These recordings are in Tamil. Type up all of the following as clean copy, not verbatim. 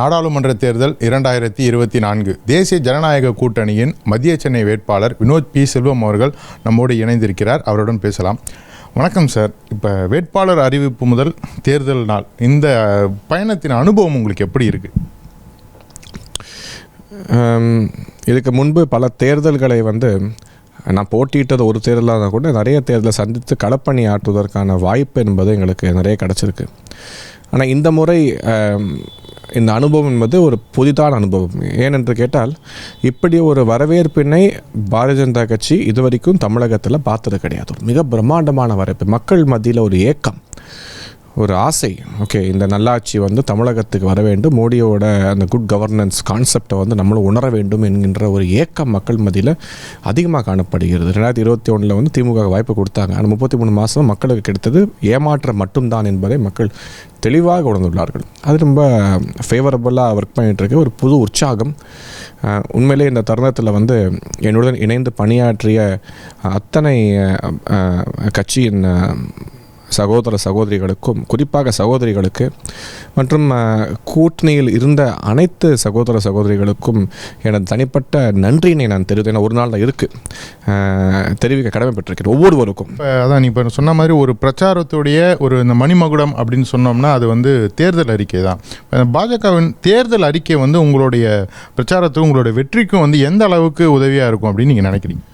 நாடாளுமன்ற தேர்தல் 2024 தேசிய ஜனநாயக கூட்டணியின் மத்திய சென்னை வேட்பாளர் வினோத் பி செல்வம் அவர்கள் நம்மோடு இணைந்திருக்கிறார். அவருடன் பேசலாம். வணக்கம் சார். இப்போ வேட்பாளர் அறிவிப்பு முதல் தேர்தல் நாள் இந்த பயணத்தின் அனுபவம் உங்களுக்கு எப்படி இருக்கு? இதுக்கு முன்பு பல தேர்தல்களை நான் போட்டியிட்டது ஒரு தேர்தலாக தான் கூட நிறைய தேர்தலை சந்தித்து களப்பணி ஆற்றுவதற்கான வாய்ப்பு என்பது எங்களுக்கு நிறைய கிடச்சிருக்கு. ஆனால் இந்த முறை இந்த அனுபவம் என்பது ஒரு புதிதான அனுபவம். ஏனென்று கேட்டால், இப்படி ஒரு வரவேற்பினை பாரதிய ஜனதா கட்சி இதுவரைக்கும் தமிழகத்தில் பார்த்தது கிடையாது. ஒரு மிக பிரம்மாண்டமான வரவேற்பு, மக்கள் மத்தியில் ஒரு ஏக்கம், ஒரு ஆசை. ஓகே, இந்த நல்லாட்சி தமிழகத்துக்கு வர வேண்டும், மோடியோட அந்த குட் கவர்னன்ஸ் கான்செப்டை நம்மளும் உணர வேண்டும் என்கின்ற ஒரு ஏக்கம் மக்கள் மத்தியில் அதிகமாக காணப்படுகிறது. 2021 திமுக வாய்ப்பு கொடுத்தாங்க. ஆனால் 33 மாதம் மக்களுக்கு கிடைத்தது ஏமாற்றம் மட்டும்தான் என்பதை மக்கள் தெளிவாக உணர்ந்துள்ளார்கள். அது ரொம்ப ஃபேவரபுளாக ஒர்க் பண்ணிகிட்ருக்கு. ஒரு புது உற்சாகம். உண்மையிலே இந்த தருணத்தில் என்னுடன் இணைந்து பணியாற்றிய அத்தனை கட்சியின் சகோதர சகோதரிகளுக்கும், குறிப்பாக சகோதரிகளுக்கு மற்றும் கூட்டணியில் இருந்த அனைத்து சகோதர சகோதரிகளுக்கும் எனது தனிப்பட்ட நன்றியினை நான் தெரிவித்தேன். ஒரு நாள் தான் இருக்குது தெரிவிக்க கடமைப்பட்டிருக்கிறேன் ஒவ்வொருவருக்கும். அதான் நீ இப்போ சொன்ன மாதிரி ஒரு பிரச்சாரத்துடைய ஒரு இந்த மணிமகுடம் அப்படின்னு சொன்னோம்னா அது தேர்தல் அறிக்கை தான். பாஜகவின் தேர்தல் அறிக்கை உங்களுடைய பிரச்சாரத்துக்கும் உங்களுடைய வெற்றிக்கும் எந்த அளவுக்கு உதவியாக இருக்கும் அப்படின்னு நீங்கள் நினைக்கிறீங்க?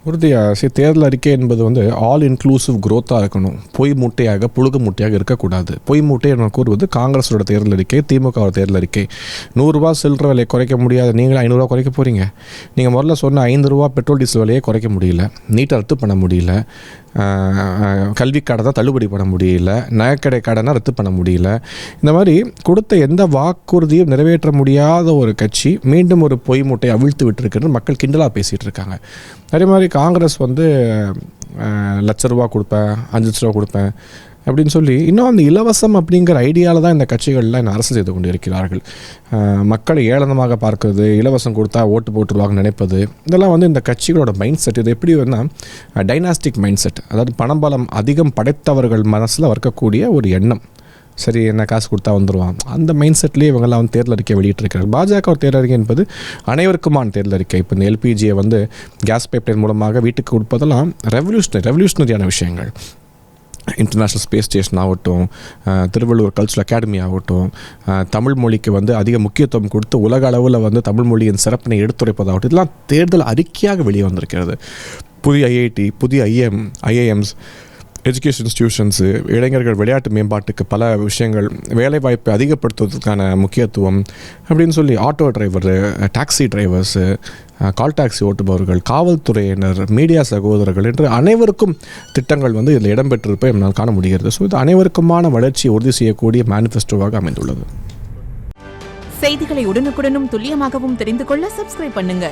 உறுதியாக தேர்தல் அறிக்கை என்பது ஆல் இன்க்ளூசிவ் க்ரோத்தாக இருக்கணும். பொய் மூட்டையாக புழுகு மூட்டையாக இருக்கக்கூடாது. பொய் மூட்டை நான் கூறுவது காங்கிரஸோட தேர்தல் அறிக்கை, திமுகவோட தேர்தல் அறிக்கை. 100 ரூபா சில்லற விலையை குறைக்க முடியாது, நீங்களும் 500 ரூபா குறைக்க போகிறீங்க. நீங்கள் முதல்ல சொன்ன 5 ரூபா பெட்ரோல் டீசல் விலையை குறைக்க முடியல, நீட்டை ரத்து பண்ண முடியல, கல்வி கடை தான் தள்ளுபடி பண்ண முடியல, நகைக்கடை கடைனா ரத்து பண்ண முடியல. இந்த மாதிரி கொடுத்த எந்த வாக்குறுதியும் நிறைவேற்ற முடியாத ஒரு கட்சி மீண்டும் ஒரு பொய் மூட்டையை அவிழ்த்து விட்டுருக்குன்னு மக்கள் கிண்டலாக பேசிகிட்டு இருக்காங்க. அதே மாதிரி காங்கிரஸ் லட்ச ரூபா கொடுப்பேன், 5 லட்ச ரூபா கொடுப்பேன் அப்படின்னு சொல்லி இன்னும் அந்த இலவசம் அப்படிங்கிற ஐடியாவில் தான் இந்த கட்சிகள்லாம் இன்னும் அரசு செய்து கொண்டு இருக்கிறார்கள். மக்களை ஏளனமாக பார்க்கறது, இலவசம் கொடுத்தா ஓட்டு போட்டுருவாங்கன்னு நினைப்பது, இதெல்லாம் இந்த கட்சிகளோட மைண்ட் செட். இது எப்படி டைனாஸ்டிக் மைண்ட் செட், அதாவது பணபலம் அதிகம் படைத்தவர்கள் மனசில் வர்க்கக்கூடிய ஒரு எண்ணம். சரி, என்ன காசு கொடுத்தா வந்துடுவான், அந்த மைண்ட் செட்லேயே இவங்கெல்லாம் தேர்தல் அறிக்கை வெளியிட்டிருக்கிறார். பாஜக ஒரு தேர்தல் அறிக்கை என்பது அனைவருக்குமான தேர்தல் அறிக்கை. இப்போ இந்த எல்பிஜியை கேஸ் பைப்லைன் மூலமாக வீட்டுக்கு கொடுப்பதெல்லாம் ரெவல்யூஷனரியான விஷயங்கள். இன்டர்நேஷ்னல் ஸ்பேஸ் ஸ்டேஷன் ஆகட்டும், திருவள்ளுவர் கல்ச்சுரல் அகாடமி ஆகட்டும், தமிழ் மொழிக்கு அதிக முக்கியத்துவம் கொடுத்து உலக அளவில் தமிழ் மொழியின் சிறப்பினை எடுத்துரைப்பதாகட்டும், இதெல்லாம் தேர்தல் அறிக்கையாக வெளியே வந்திருக்கிறது. புதிய ஐஐடி, புதிய ஐஏஎம்ஸ், எஜுகேஷன் இன்ஸ்டிடியூஷன்ஸு, இளைஞர்கள் விளையாட்டு மேம்பாட்டுக்கு பல விஷயங்கள், வேலைவாய்ப்பை அதிகப்படுத்துவதற்கான முக்கியத்துவம் அப்படின்னு சொல்லி auto driver, taxi drivers, call taxi ஓட்டுபவர்கள், காவல்துறையினர், மீடியா சகோதரர்கள் என்று அனைவருக்கும் திட்டங்கள் இதில் இடம்பெற்றிருப்பதை நம்மால் காண முடிகிறது. ஸோ இது அனைவருக்குமான வளர்ச்சியை உறுதி செய்யக்கூடிய மேனிஃபெஸ்டோவாக அமைந்துள்ளது. செய்திகளை உடனுக்குடனும் துல்லியமாகவும் தெரிந்து கொள்ள சப்ஸ்கிரைப் பண்ணுங்க.